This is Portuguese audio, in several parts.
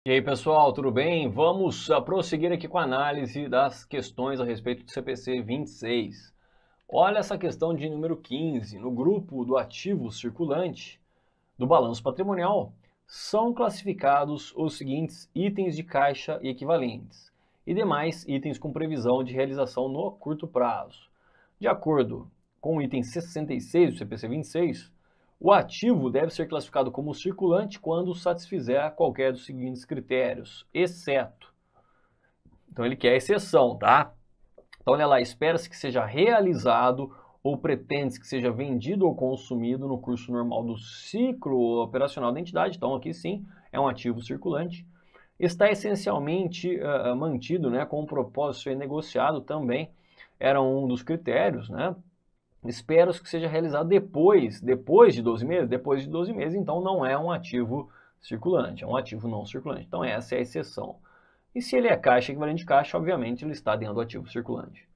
E aí, pessoal, tudo bem? Vamos prosseguir aqui com a análise das questões a respeito do CPC 26. Olha essa questão de número 15. No grupo do ativo circulante do balanço patrimonial, são classificados os seguintes itens de caixa e equivalentes e demais itens com previsão de realização no curto prazo. De acordo com o item 66 do CPC 26, o ativo deve ser classificado como circulante quando satisfizer qualquer dos seguintes critérios, exceto. Então ele quer exceção, tá? Então olha lá, espera-se que seja realizado ou pretende-se que seja vendido ou consumido no curso normal do ciclo operacional da entidade. Então aqui sim é um ativo circulante. Está essencialmente mantido, né, com o propósito de ser negociado também, era um dos critérios, né? Espera-se que seja realizado depois de 12 meses. Depois de 12 meses, então não é um ativo circulante, é um ativo não circulante. Então essa é a exceção. E se ele é caixa, equivalente de caixa, obviamente ele está dentro do ativo circulante.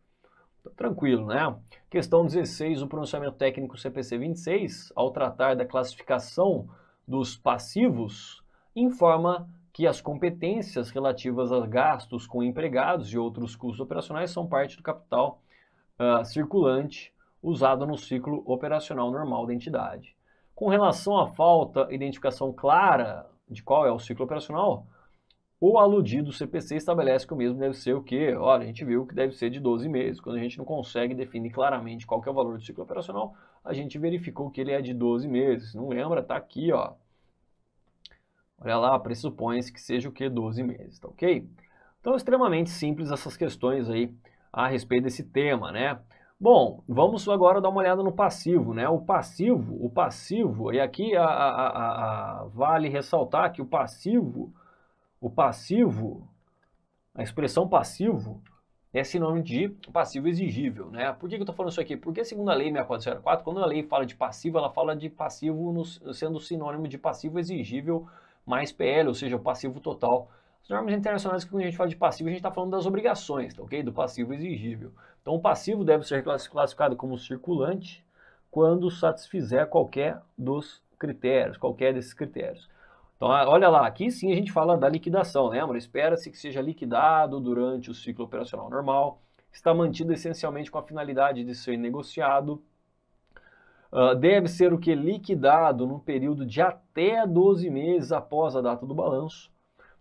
Então, tranquilo, né? Questão 16, o pronunciamento técnico CPC 26, ao tratar da classificação dos passivos, informa que as competências relativas a gastos com empregados e outros custos operacionais são parte do capital circulante usado no ciclo operacional normal da entidade. Com relação à falta de identificação clara de qual é o ciclo operacional, o aludido CPC estabelece que o mesmo deve ser o quê? Olha, a gente viu que deve ser de 12 meses. Quando a gente não consegue definir claramente qual que é o valor do ciclo operacional, a gente verificou que ele é de 12 meses. Não lembra? Tá aqui, ó. Olha lá, pressupõe-se que seja o quê? 12 meses, tá ok? Então, extremamente simples essas questões aí a respeito desse tema, né? Bom, vamos agora dar uma olhada no passivo, né? O passivo, e aqui vale ressaltar que o passivo, a expressão passivo é sinônimo de passivo exigível, né? Por que eu estou falando isso aqui? Porque segundo a lei 6404, quando a lei fala de passivo, ela fala de passivo sendo sinônimo de passivo exigível mais PL, ou seja, o passivo total. As normas internacionais, quando a gente fala de passivo, a gente está falando das obrigações, tá ok? Do passivo exigível. Então, o passivo deve ser classificado como circulante quando satisfizer qualquer dos critérios, qualquer desses critérios. Então, olha lá, aqui sim a gente fala da liquidação, lembra? Espera-se que seja liquidado durante o ciclo operacional normal, está mantido essencialmente com a finalidade de ser negociado, deve ser o que? Liquidado num período de até 12 meses após a data do balanço.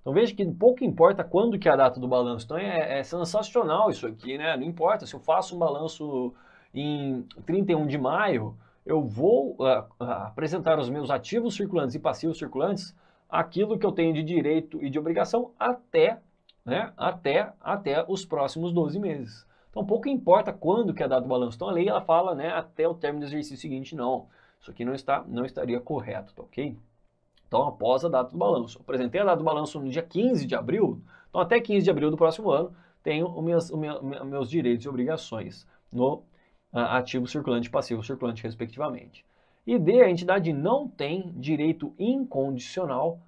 Então veja que pouco importa quando que é a data do balanço. Então é sensacional isso aqui, né? Não importa se eu faço um balanço em 31 de maio, eu vou apresentar os meus ativos circulantes e passivos circulantes, aquilo que eu tenho de direito e de obrigação até, né, até os próximos 12 meses. Então pouco importa quando que é a data do balanço. Então a lei ela fala, né, até o término do exercício seguinte, não. Isso aqui não estaria correto, tá ok? Então, após a data do balanço. Eu apresentei a data do balanço no dia 15 de abril, então até 15 de abril do próximo ano, tenho os meus direitos e obrigações no ativo circulante e passivo circulante, respectivamente. E D, a entidade não tem direito incondicional,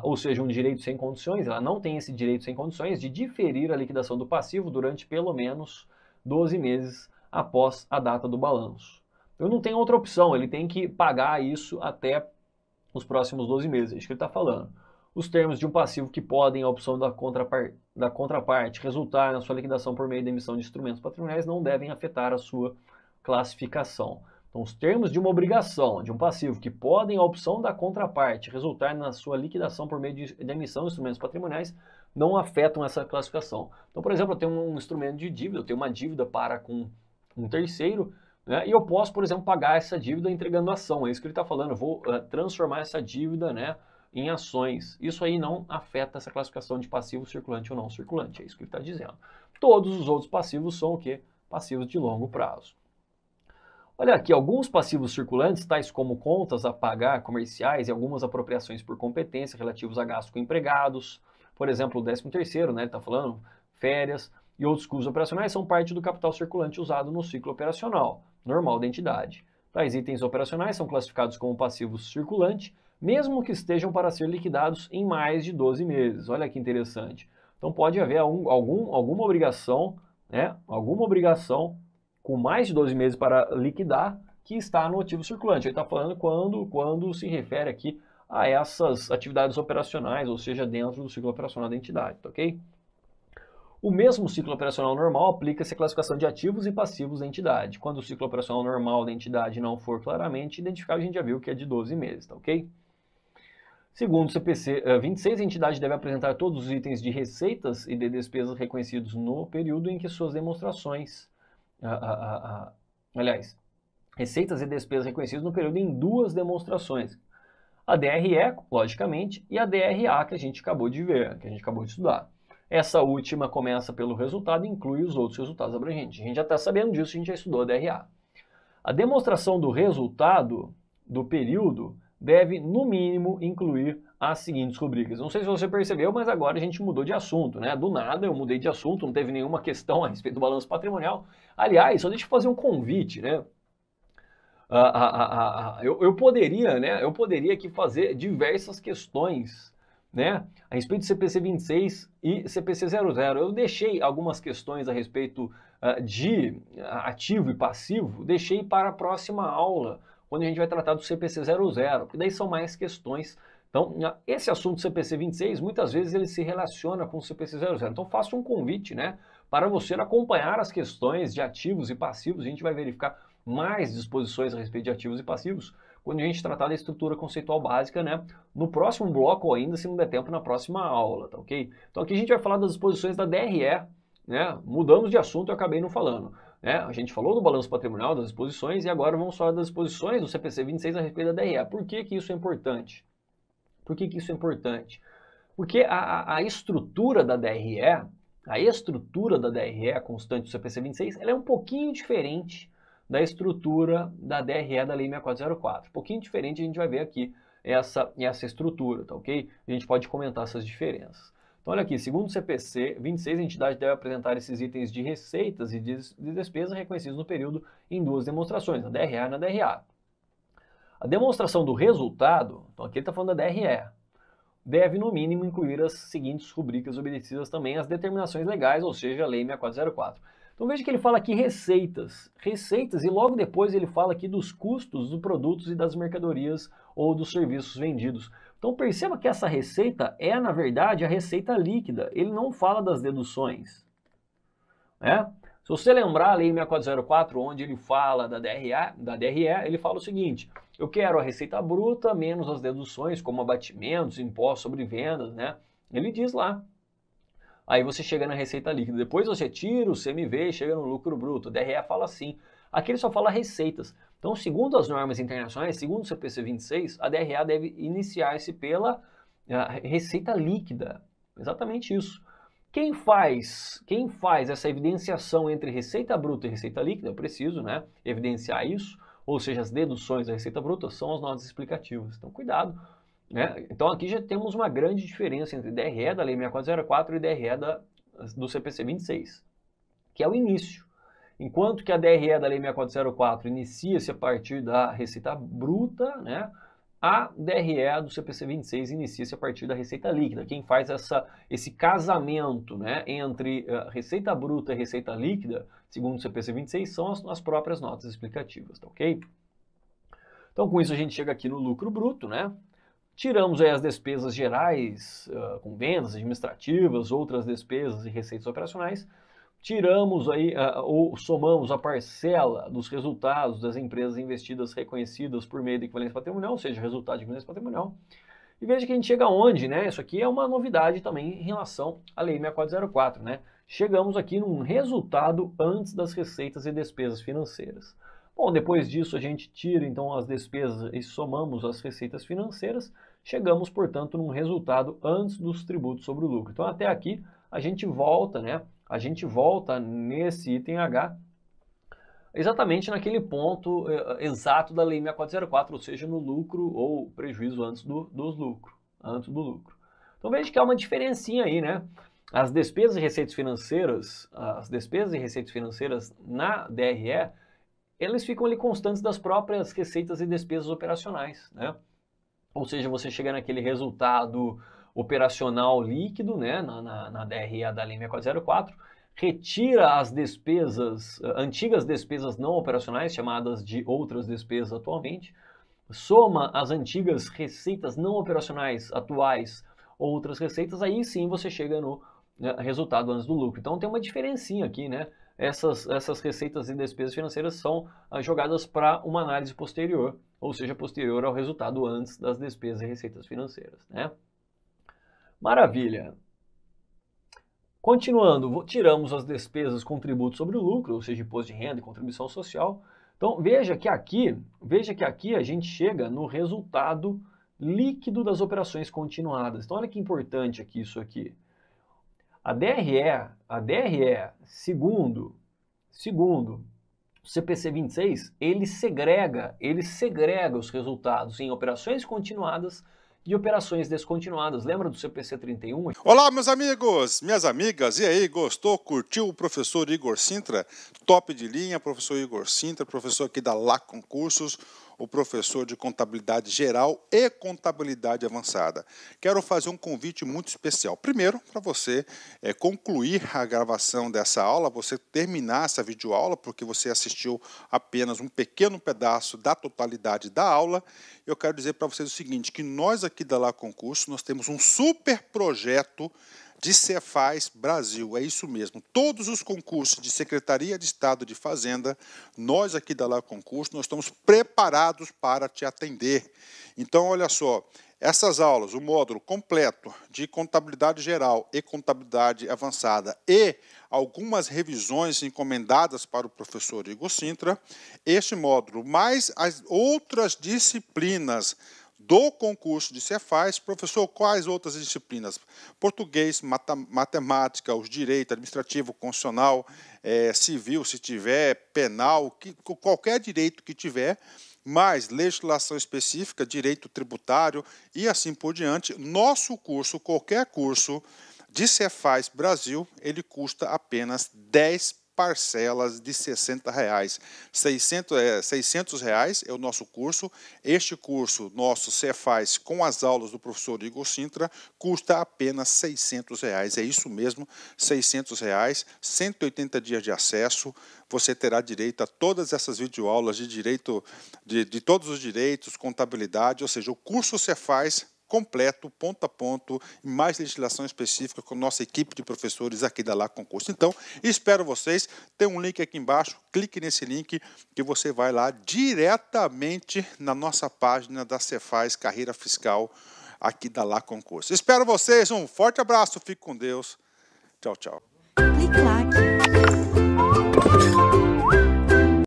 ou seja, um direito sem condições, ela não tem esse direito sem condições de diferir a liquidação do passivo durante pelo menos 12 meses após a data do balanço. Eu não tenho outra opção, ele tem que pagar isso até os próximos 12 meses, é isso que ele está falando. Os termos de um passivo que podem, a opção da contraparte, resultar na sua liquidação por meio da emissão de instrumentos patrimoniais não devem afetar a sua classificação. Então, os termos de uma obrigação, de um passivo, que podem, a opção da contraparte, resultar na sua liquidação por meio da emissão de instrumentos patrimoniais, não afetam essa classificação. Então, por exemplo, eu tenho um instrumento de dívida, eu tenho uma dívida para com um terceiro, né, e eu posso, por exemplo, pagar essa dívida entregando ação. É isso que ele está falando. Eu vou transformar essa dívida, né, em ações. Isso aí não afeta essa classificação de passivo circulante ou não circulante. É isso que ele está dizendo. Todos os outros passivos são o quê? Passivos de longo prazo. Olha aqui, alguns passivos circulantes, tais como contas a pagar comerciais e algumas apropriações por competência relativos a gastos com empregados, por exemplo, o 13º, né, ele está falando, férias e outros custos operacionais são parte do capital circulante usado no ciclo operacional normal da entidade. Tais itens operacionais são classificados como passivos circulante, mesmo que estejam para ser liquidados em mais de 12 meses. Olha que interessante. Então pode haver alguma obrigação, né, com mais de 12 meses para liquidar, que está no ativo circulante. Ele está falando quando se refere aqui a essas atividades operacionais, ou seja, dentro do ciclo operacional da entidade, tá ok? O mesmo ciclo operacional normal aplica-se à classificação de ativos e passivos da entidade. Quando o ciclo operacional normal da entidade não for claramente identificado, a gente já viu que é de 12 meses, tá ok? Segundo o CPC 26, a entidade deve apresentar todos os itens de receitas e de despesas reconhecidos no período em que suas demonstrações, aliás, receitas e despesas reconhecidas no período em duas demonstrações. A DRE, logicamente, e a DRA, que a gente acabou de ver, que a gente acabou de estudar. Essa última começa pelo resultado e inclui os outros resultados abrangentes. A gente já está sabendo disso, a gente já estudou a DRA. A demonstração do resultado do período deve, no mínimo, incluir as seguintes rubricas. Não sei se você percebeu, mas agora a gente mudou de assunto, né? Do nada eu mudei de assunto, não teve nenhuma questão a respeito do balanço patrimonial. Aliás, só deixa eu fazer um convite, né? Eu poderia aqui fazer diversas questões, né, a respeito do CPC 26 e CPC 00. Eu deixei algumas questões a respeito de ativo e passivo, deixei para a próxima aula, quando a gente vai tratar do CPC 00, porque daí são mais questões. Então, esse assunto do CPC 26, muitas vezes ele se relaciona com o CPC 00. Então, faço um convite, né, para você acompanhar as questões de ativos e passivos. A gente vai verificar mais disposições a respeito de ativos e passivos quando a gente tratar da estrutura conceitual básica, né, no próximo bloco ou ainda, se não der tempo, na próxima aula, tá ok? Então aqui a gente vai falar das disposições da DRE, né, mudamos de assunto e eu acabei não falando, né, a gente falou do balanço patrimonial, das disposições, e agora vamos falar das disposições do CPC 26 a respeito da DRE. Por que que isso é importante? Por que que isso é importante? Porque a estrutura da DRE, a constante do CPC 26, ela é um pouquinho diferente da estrutura da DRE da Lei 6404. Um pouquinho diferente, a gente vai ver aqui essa estrutura, tá ok? A gente pode comentar essas diferenças. Então, olha aqui, segundo o CPC 26, a entidade deve apresentar esses itens de receitas e de despesas reconhecidos no período em duas demonstrações, na DRE e na DRA. A demonstração do resultado, então aqui ele está falando da DRE, deve, no mínimo, incluir as seguintes rubricas obedecidas também às determinações legais, ou seja, a Lei 6404. Então veja que ele fala aqui receitas, e logo depois ele fala aqui dos custos dos produtos e das mercadorias ou dos serviços vendidos. Então perceba que essa receita é, na verdade, a receita líquida, ele não fala das deduções, né? Se você lembrar a Lei 6404, onde ele fala da DRE, ele fala o seguinte: eu quero a receita bruta menos as deduções, como abatimentos, impostos sobre vendas, né? Ele diz lá. Aí você chega na receita líquida. Depois você tira o CMV e chega no lucro bruto. O DRE fala assim. Aqui ele só fala receitas. Então, segundo as normas internacionais, segundo o CPC 26, a DRE deve iniciar-se pela receita líquida. Exatamente isso. Quem faz essa evidenciação entre receita bruta e receita líquida, eu preciso, né, evidenciar isso, ou seja, as deduções da receita bruta são as notas explicativas. Então, cuidado. Né? Então aqui já temos uma grande diferença entre DRE da Lei 6404 e DRE do CPC 26, que é o início. Enquanto que a DRE da Lei 6404 inicia-se a partir da receita bruta, né? A DRE do CPC 26 inicia-se a partir da receita líquida. Quem faz esse casamento, né, entre receita bruta e receita líquida, segundo o CPC 26, são as próprias notas explicativas, tá ok? Então com isso a gente chega aqui no lucro bruto, né? Tiramos aí as despesas gerais, com vendas administrativas, outras despesas e receitas operacionais. Tiramos aí, ou somamos a parcela dos resultados das empresas investidas reconhecidas por meio da equivalência patrimonial, ou seja, resultado de equivalência patrimonial. E veja que a gente chega aonde, né? Isso aqui é uma novidade também em relação à Lei 6404, né? Chegamos aqui num resultado antes das receitas e despesas financeiras. Bom, depois disso a gente tira então as despesas e somamos as receitas financeiras, chegamos, portanto, num resultado antes dos tributos sobre o lucro. Então até aqui a gente volta, né? A gente volta nesse item H exatamente naquele ponto exato da Lei 6404, ou seja, no lucro ou prejuízo antes do lucro. Então veja que há uma diferencinha aí, né? As despesas e receitas financeiras na DRE, eles ficam ali constantes das próprias receitas e despesas operacionais, né? Ou seja, você chega naquele resultado operacional líquido, né, na DRE da Lei 6404, retira as despesas, antigas despesas não operacionais, chamadas de outras despesas atualmente, soma as antigas receitas não operacionais atuais, outras receitas, aí sim você chega no resultado antes do lucro. Então tem uma diferencinha aqui, né? Essas receitas e despesas financeiras são jogadas para uma análise posterior, ou seja, posterior ao resultado antes das despesas e receitas financeiras, né? Maravilha! Continuando, tiramos as despesas com tributo sobre o lucro, ou seja, imposto de renda e contribuição social. Então veja que aqui a gente chega no resultado líquido das operações continuadas. Então olha que importante aqui isso aqui. A DRE, segundo o CPC 26, ele segrega os resultados em operações continuadas e operações descontinuadas. Lembra do CPC 31? Olá, meus amigos, minhas amigas. E aí, gostou, curtiu o professor Igor Sintra? Top de linha, professor Igor Sintra, professor aqui da Lá Concursos, o professor de contabilidade geral e contabilidade avançada. Quero fazer um convite muito especial. Primeiro, para você concluir a gravação dessa aula, você terminar essa videoaula, porque você assistiu apenas um pequeno pedaço da totalidade da aula. Eu quero dizer para vocês o seguinte, que nós aqui da Lá Concurso, nós temos um super projeto de Cefaz Brasil, é isso mesmo. Todos os concursos de Secretaria de Estado de Fazenda, nós aqui da Lá Concurso, nós estamos preparados para te atender. Então, olha só, essas aulas, o módulo completo de contabilidade geral e contabilidade avançada e algumas revisões encomendadas para o professor Igor Sintra, este módulo, mais as outras disciplinas do concurso de Cefaz. Professor, quais outras disciplinas? Português, matemática, os direitos administrativo, constitucional, civil, se tiver, penal, qualquer direito que tiver, mais legislação específica, direito tributário e assim por diante. Nosso curso, qualquer curso de Cefaz Brasil, ele custa apenas 10 parcelas de R$60. 600 reais é o nosso curso. Este curso, nosso Cefaz, com as aulas do professor Igor Sintra, custa apenas R$600. É isso mesmo, R$600, 180 dias de acesso. Você terá direito a todas essas videoaulas de direito, de todos os direitos, contabilidade, ou seja, o curso Cefaz completo, ponto a ponto, e mais legislação específica com nossa equipe de professores aqui da Lá Concurso. Então, espero vocês. Tem um link aqui embaixo, clique nesse link que você vai lá diretamente na nossa página da Cefaz Carreira Fiscal aqui da Lá Concurso. Espero vocês, um forte abraço, fique com Deus. Tchau, tchau. Clique lá.